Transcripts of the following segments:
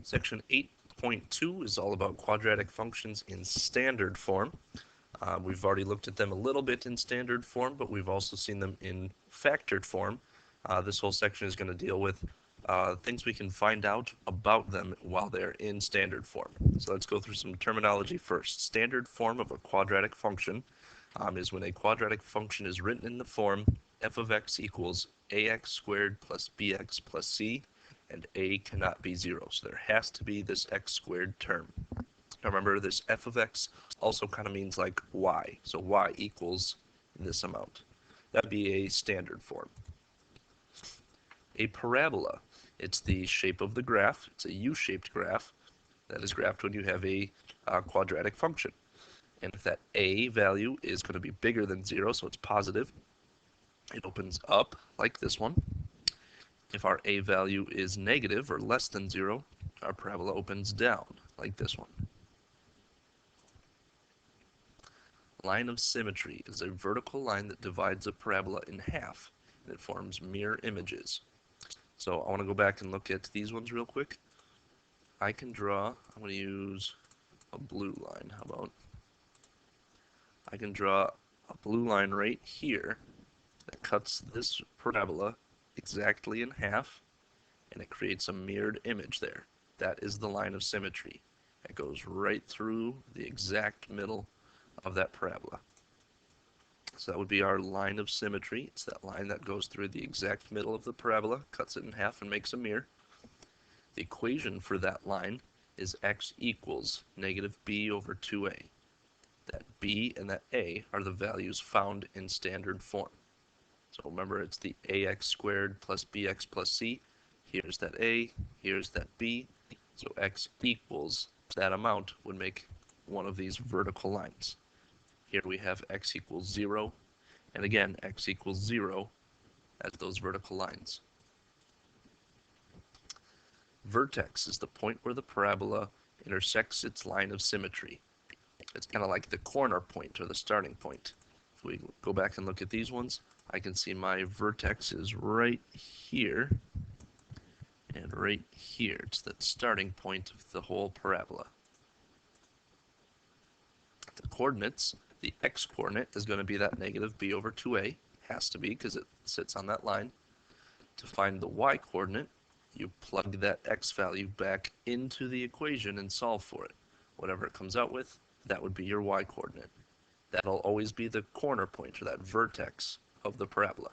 Section 8.2 is all about quadratic functions in standard form. We've already looked at them a little bit in standard form, but we've also seen them in factored form. This whole section is going to deal with things we can find out about them while they're in standard form. So let's go through some terminology first. Standard form of a quadratic function is when a quadratic function is written in the form f of x equals ax squared plus bx plus c, and a cannot be 0. So there has to be this x squared term. Now remember, this f of x also kind of means like y. So y equals this amount. That'd be a standard form. A parabola, it's the shape of the graph. It's a U-shaped graph that is graphed when you have a quadratic function. And if that a value is going to be bigger than 0, so it's positive, it opens up like this one. If our a value is negative or less than 0, our parabola opens down like this one. Line of symmetry is a vertical line that divides a parabola in half, and it forms mirror images. So I want to go back and look at these ones real quick. I can draw, I'm going to use a blue line. How about? I can draw a blue line right here that cuts this parabola exactly in half, and it creates a mirrored image there. That is the line of symmetry. It goes right through the exact middle of that parabola. So that would be our line of symmetry. It's that line that goes through the exact middle of the parabola, cuts it in half, and makes a mirror. The equation for that line is x equals negative b over 2a. That b and that a are the values found in standard form. So remember, it's the ax squared plus bx plus c. Here's that a, here's that b. So x equals that amount would make one of these vertical lines. Here we have x equals 0, and again, x equals 0 as those vertical lines. Vertex is the point where the parabola intersects its line of symmetry. It's kind of like the corner point or the starting point. If we go back and look at these ones, I can see my vertex is right here and right here. It's that starting point of the whole parabola. The coordinates, the x-coordinate is going to be that negative b over 2a. Has to be because it sits on that line. To find the y-coordinate, you plug that x value back into the equation and solve for it. Whatever it comes out with, that would be your y-coordinate. That'll always be the corner point or that vertex of the parabola.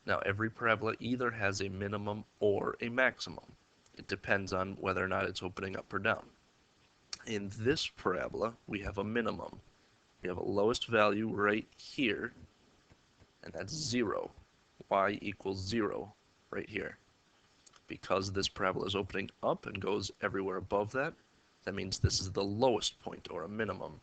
Now every parabola either has a minimum or a maximum. It depends on whether or not it's opening up or down. In this parabola, we have a minimum. We have a lowest value right here, and that's 0. Y equals 0 right here. Because this parabola is opening up and goes everywhere above that, that means this is the lowest point or a minimum.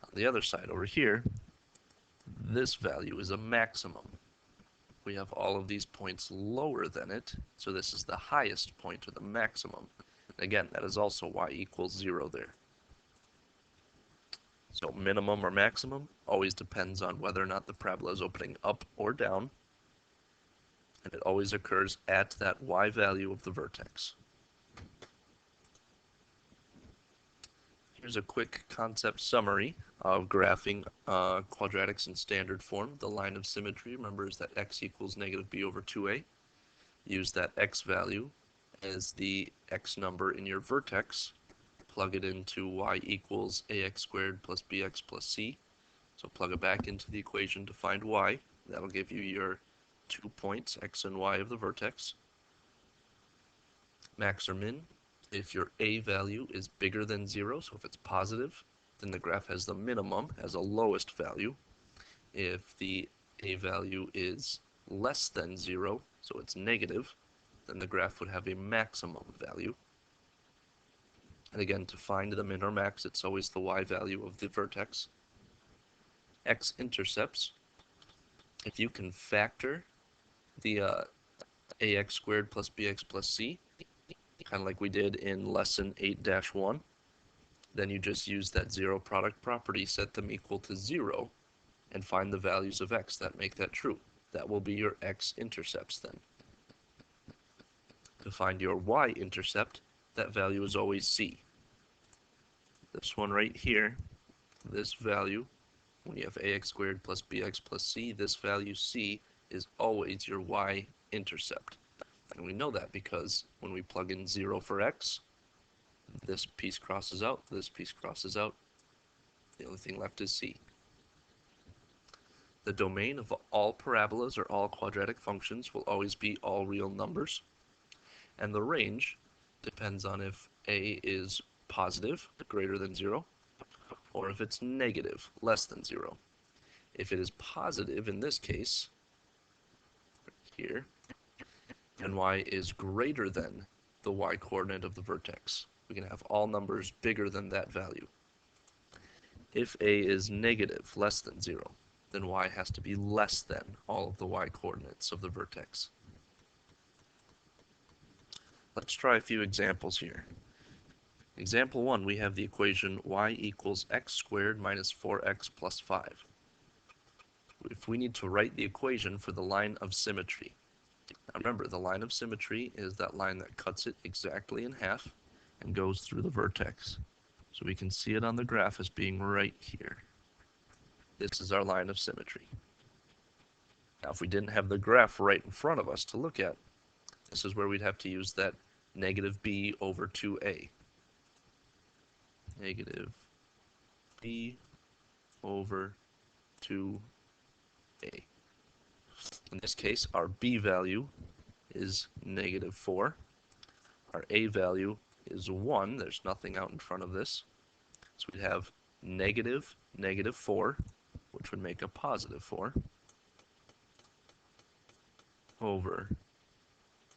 On the other side over here, this value is a maximum. We have all of these points lower than it, so this is the highest point or the maximum. Again, that is also y equals 0 there. So minimum or maximum always depends on whether or not the parabola is opening up or down, and it always occurs at that y value of the vertex. Here's a quick concept summary of graphing quadratics in standard form. The line of symmetry, remember, is that x equals negative b over 2a. Use that x value as the x number in your vertex. Plug it into y equals ax squared plus bx plus c. So plug it back into the equation to find y. That'll give you your 2 points, x and y of the vertex. Max or min, if your a value is bigger than 0, so if it's positive, then the graph has the minimum, has a lowest value. If the a value is less than 0, so it's negative, then the graph would have a maximum value. And again, to find the min or max, it's always the y value of the vertex. X-intercepts, if you can factor the ax squared plus bx plus c, kind of like we did in lesson 8-1, then you just use that zero product property, set them equal to 0, and find the values of x that make that true. That will be your x-intercepts then. To find your y-intercept, that value is always c. This one right here, this value, when you have ax squared plus bx plus c, this value c is always your y-intercept. And we know that because when we plug in 0 for x, this piece crosses out, this piece crosses out. The only thing left is c. The domain of all parabolas or all quadratic functions will always be all real numbers. And the range depends on if a is positive, greater than 0, or if it's negative, less than 0. If it is positive, in this case, here, and y is greater than the y-coordinate of the vertex, we can have all numbers bigger than that value. If a is negative, less than 0, then y has to be less than all of the y-coordinates of the vertex. Let's try a few examples here. Example 1, we have the equation y equals x squared minus 4x plus 5. If we need to write the equation for the line of symmetry, now remember, the line of symmetry is that line that cuts it exactly in half and goes through the vertex. So we can see it on the graph as being right here. This is our line of symmetry. Now, if we didn't have the graph right in front of us to look at, this is where we'd have to use that negative b over 2a. Negative b over 2a. In this case, our b value is negative 4. Our a value is 1. There's nothing out in front of this. So we'd have negative 4, which would make a positive 4, over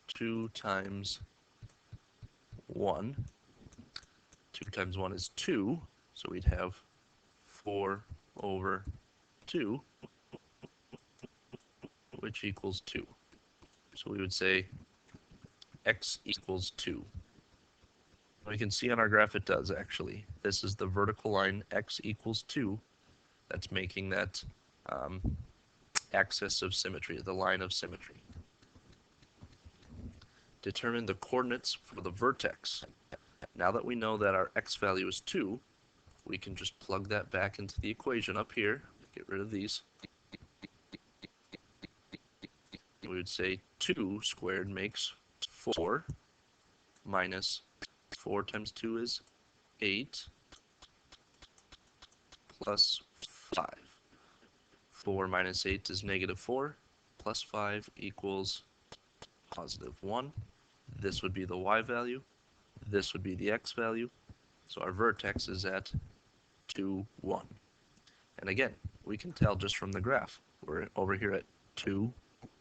2 times 1. 2 times 1 is 2, so we'd have 4 over 2, which equals 2. So we would say x equals 2. We can see on our graph it does, actually. This is the vertical line, x equals 2. That's making that axis of symmetry, the line of symmetry. Determine the coordinates for the vertex. Now that we know that our x value is 2, we can just plug that back into the equation up here. Get rid of these. We would say 2 squared makes 4, minus 4 times 2 is 8, plus 5. 4 minus 8 is negative 4, plus 5 equals positive 1. This would be the y value. This would be the x value. So our vertex is at 2, 1. And again, we can tell just from the graph. We're over here at 2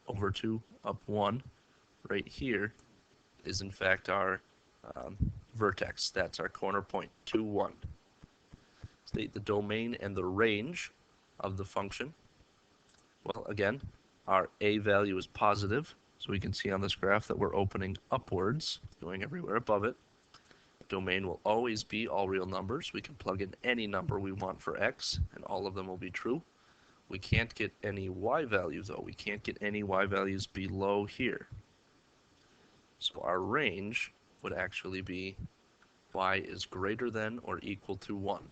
over 2 up 1. Right here is in fact our vertex. That's our corner point, 2, 1. State the domain and the range of the function. Well, again, our a value is positive, so we can see on this graph that we're opening upwards, going everywhere above it. Domain will always be all real numbers. We can plug in any number we want for x, and all of them will be true. We can't get any y value, though. We can't get any y values below here. So our range would actually be y is greater than or equal to 1.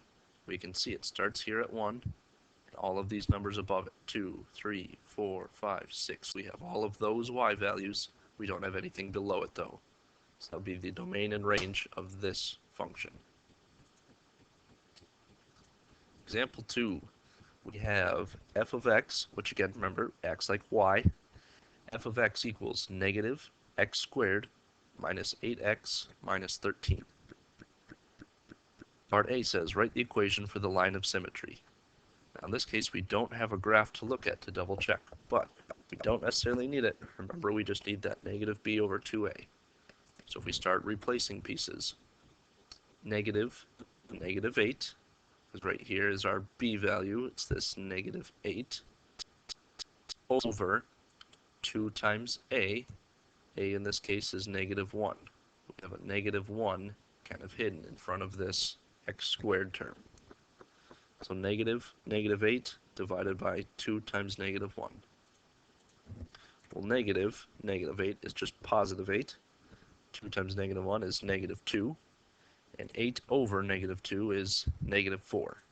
We can see it starts here at 1, and all of these numbers above it, 2, 3, 4, 5, 6. We have all of those y values. We don't have anything below it, though. So that would be the domain and range of this function. Example 2, we have f of x, which again, remember, acts like y. F of x equals negative x squared minus 8x minus 13. Part A says, write the equation for the line of symmetry. Now in this case, we don't have a graph to look at to double check, but we don't necessarily need it. Remember, we just need that negative b over 2a. So if we start replacing pieces, negative 8, because right here is our b value, it's this negative 8, over 2 times a in this case is negative 1. We have a negative 1 kind of hidden in front of this x squared term. So negative 8 divided by 2 times negative 1. Well, negative 8 is just positive 8. 2 times negative 1 is negative 2. And 8 over negative 2 is negative 4.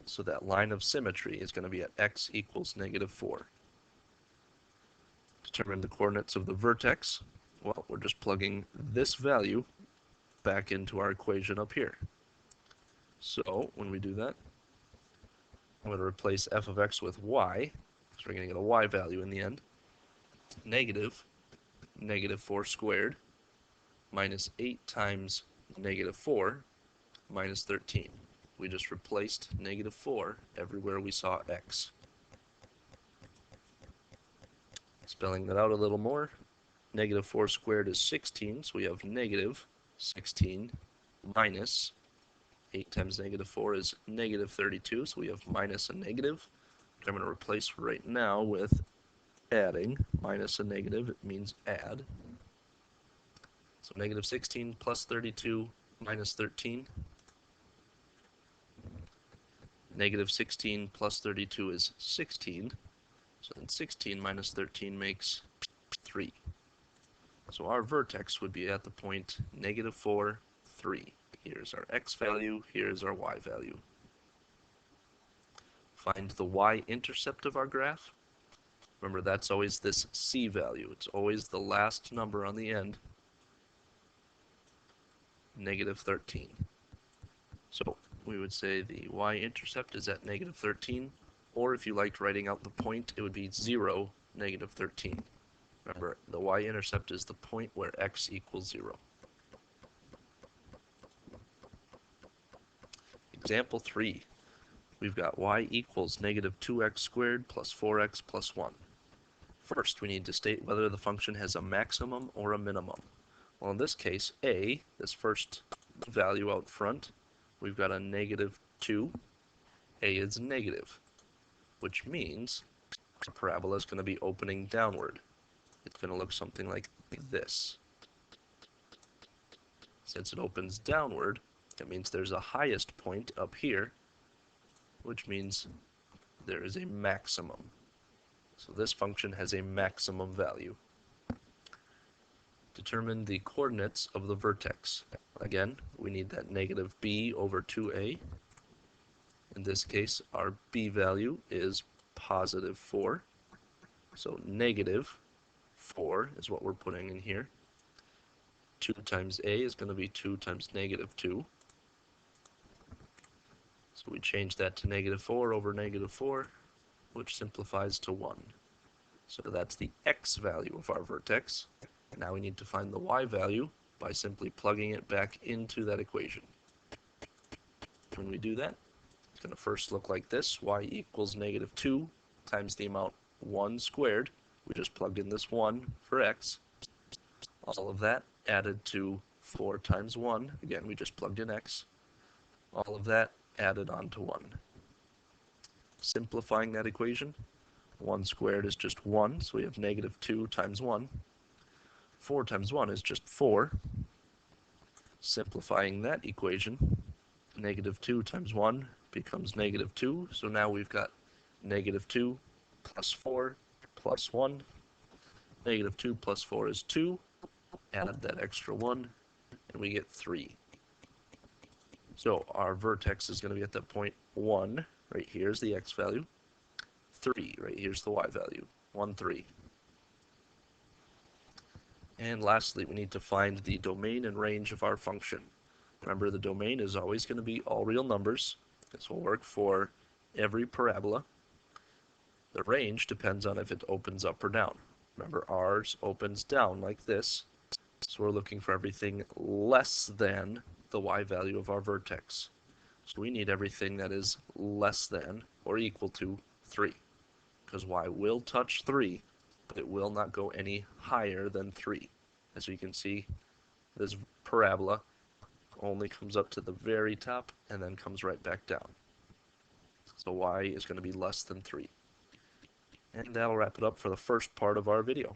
So that line of symmetry is going to be at x equals negative 4. Determine the coordinates of the vertex. Well, we're just plugging this value back into our equation up here. So when we do that, I'm going to replace f of x with y, so we're going to get a y value in the end. Negative 4 squared minus 8 times negative 4 minus 13. We just replaced negative 4 everywhere we saw x. Spelling that out a little more, negative 4 squared is 16, so we have negative 16 minus 8 times negative 4 is negative 32, so we have minus a negative, which I'm going to replace right now with adding. Minus a negative, it means add. So negative 16 plus 32 minus 13. Negative 16 plus 32 is 16. So then 16 minus 13 makes 3. So our vertex would be at the point negative 4, 3. Here's our x value, here's our y value. Find the y-intercept of our graph. Remember, that's always this c value. It's always the last number on the end, negative 13. So we would say the y-intercept is at negative 13, or if you liked writing out the point, it would be 0, negative 13. Remember, the y-intercept is the point where x equals 0. Example 3, we've got y equals negative 2x squared plus 4x plus 1. First, we need to state whether the function has a maximum or a minimum. Well, in this case, a, this first value out front, we've got a negative 2. A is negative, which means the parabola is going to be opening downward. It's going to look something like this. Since it opens downward, that means there's a highest point up here, which means there is a maximum. So this function has a maximum value. Determine the coordinates of the vertex. Again, we need that negative b over 2a. In this case, our b value is positive 4. So negative 4 is what we're putting in here. 2 times a is going to be 2 times negative 2. So we change that to negative 4 over negative 4, which simplifies to 1. So that's the x value of our vertex. Now we need to find the y value by simply plugging it back into that equation. When we do that, it's going to first look like this. Y equals negative 2 times the amount 1 squared. We just plugged in this 1 for x. All of that added to 4 times 1. Again, we just plugged in x. All of that added on to 1. Simplifying that equation, 1 squared is just 1, so we have negative 2 times 1. 4 times 1 is just 4. Simplifying that equation, negative 2 times 1 becomes negative 2, so now we've got negative 2 plus 4 plus 1. Negative 2 plus 4 is 2. Add that extra 1, and we get 3. So our vertex is going to be at that point 1, right here is the x value. 3, right here's the y value. 1, 3. And lastly, we need to find the domain and range of our function. Remember, the domain is always going to be all real numbers. This will work for every parabola. The range depends on if it opens up or down. Remember, ours opens down like this. So we're looking for everything less than the y value of our vertex. So we need everything that is less than or equal to 3. Because y will touch 3, but it will not go any higher than 3. As you can see, this parabola only comes up to the very top and then comes right back down. So y is going to be less than 3. And that'll wrap it up for the first part of our video.